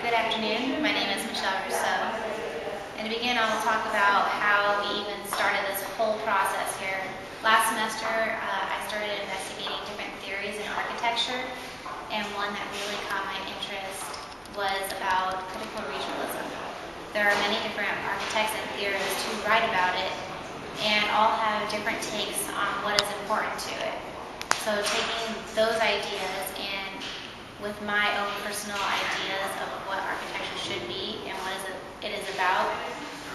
Good afternoon. My name is Rousseau. And to begin, I'll talk about how we even started this whole process here. Last semester, I started investigating different theories in architecture, and one that really caught my interest was about critical regionalism. There are many different architects and theorists who write about it, and all have different takes on what is important to it. So taking those ideas and with my own personal ideas of what architecture should be and what it is about.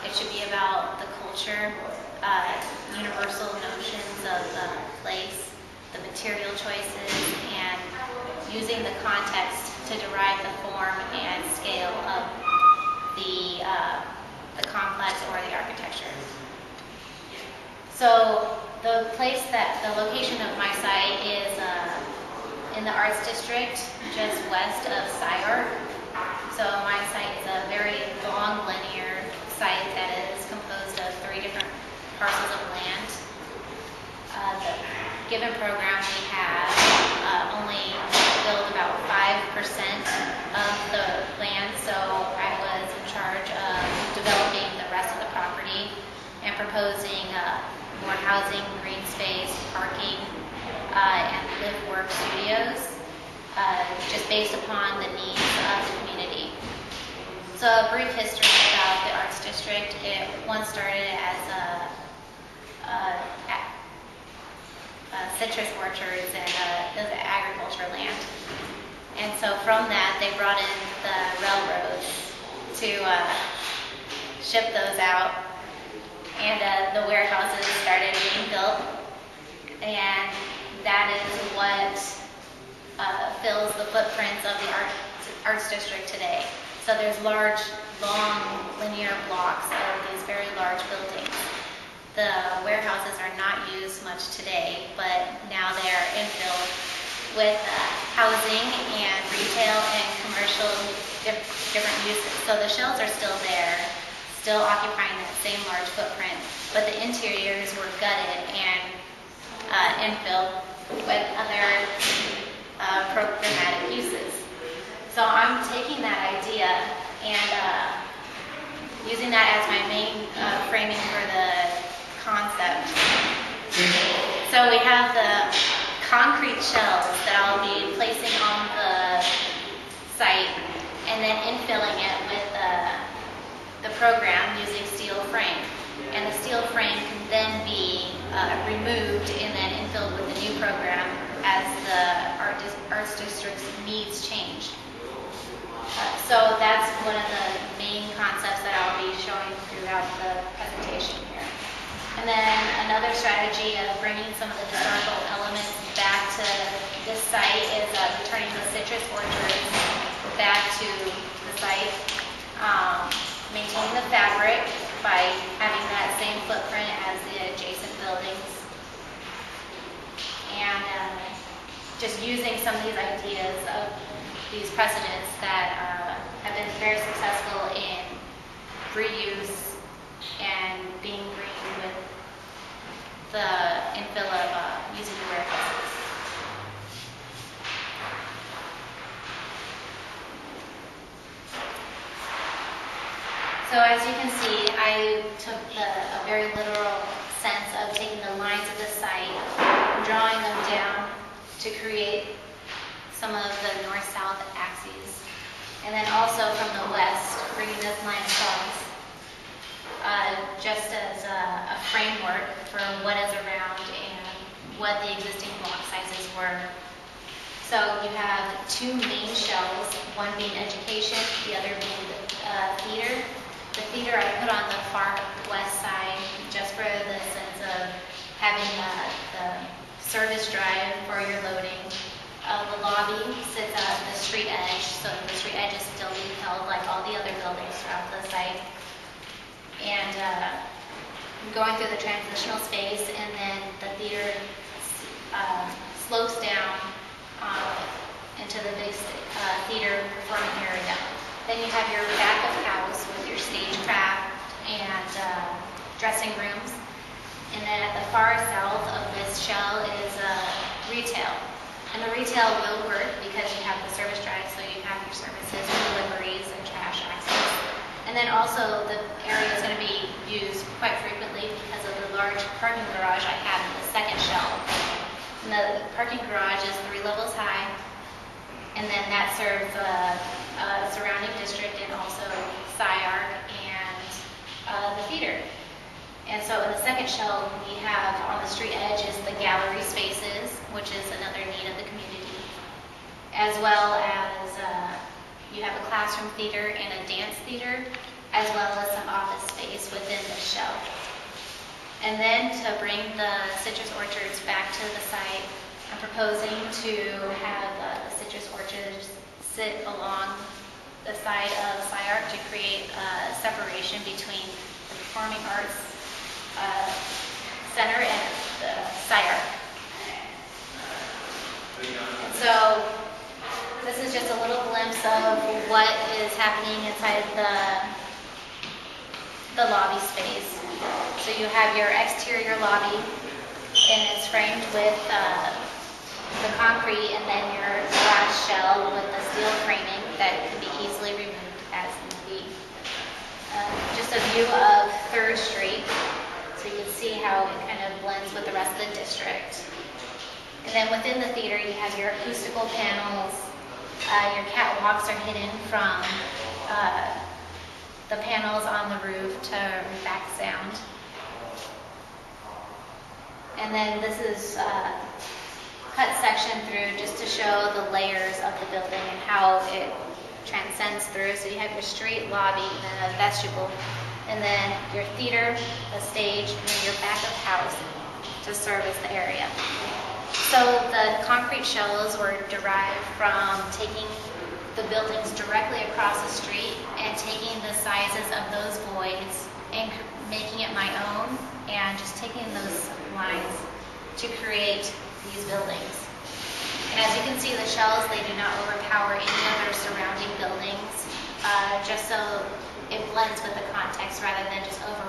It should be about the culture, universal notions of place, the material choices, and using the context to derive the form and scale of the complex or the architecture. So the location of my site is in the Arts District, just west of Cyr. So my site is a very long linear site that is composed of 3 different parcels of land. The given program we have only built about 5% of the land, so I was in charge of developing the rest of the property and proposing more housing, green space, parking, and live-work studios, just based upon the needs of the community. So a brief history about the Arts District. It once started as citrus orchards and it was agriculture land. And so from that, they brought in the railroads to ship those out, and the warehouses started being built, and that is what fills the footprints of the Arts District today. So there's large, long, linear blocks of these very large buildings. The warehouses are not used much today, but now they are infilled with housing and retail and commercial different uses. So the shells are still there, still occupying that same large footprint, but the interiors were gutted and infilled with other programmatic uses. So I'm taking that idea and using that as my main framing for the concept. So we have the concrete shells that I'll be placing on the site and then infilling it with the program using steel frame. And the steel frame can then be removed and then infilled with the new program as the Arts District's needs change. So that's one of the main concepts that I'll be showing throughout the presentation here. And then another strategy of bringing some of the historical elements back to this site is returning the citrus orchards back to the site, maintaining the fabric by having that same footprint as the adjacent buildings, and just using some of these ideas of these precedents that have been very successful in reuse and being green with the infill of using the warehouses. So as you can see, I took a very literal sense of taking the lines of the site, drawing them down to create some of the north-south axes, and then also from the west, bringing this line across, just as a framework for what is around and what the existing block sizes were. So you have 2 main shells, one being education, the other being theater. The theater I put on the far west side just for the sense of having the service drive for your loading. The lobby sits at the street edge, so the street edge is still being held like all the other buildings throughout the site. And going through the transitional space, and then the theater slopes down into the big theater performing area. Then you have your back of house with your stagecraft and dressing rooms. And then at the far south of this shell is retail. And the retail will work because you have the service drive, so you have your services, deliveries, and And then also the area is going to be used quite frequently because of the large parking garage I have in the second shell. And the parking garage is 3 levels high, and then that serves surrounding district and also SciArc and the theater. And so in the second shell, we have on the street edge is the gallery spaces, which is another need of the community, as well as you have a classroom theater and a dance theater, as well as some office space within the shell. And then to bring the citrus orchards back to the site, I'm proposing to have the citrus orchards sit along the side of SciArc to create a separation between the Performing Arts Center and the SciArc. And so this is just a little glimpse of what is happening inside the lobby space. So you have your exterior lobby, and it's framed with the concrete, and then your glass shell with the steel framing that can be easily removed as need be. Just a view of 3rd Street, so you can see how it kind of blends with the rest of the district. And then within the theater, you have your acoustical panels. Your catwalks are hidden from the panels on the roof to reflect sound. And then this is cut section through just to show the layers of the building and how it transcends through. So you have your street lobby and then a vestibule, and then your theater, a stage, and then your back of house to service the area. So the concrete shells were derived from taking the buildings directly across the street and taking the sizes of those voids and making it my own, and just taking those lines to create these buildings. And as you can see, the shells, they do not overpower any other surrounding buildings, just so it blends with the context rather than just over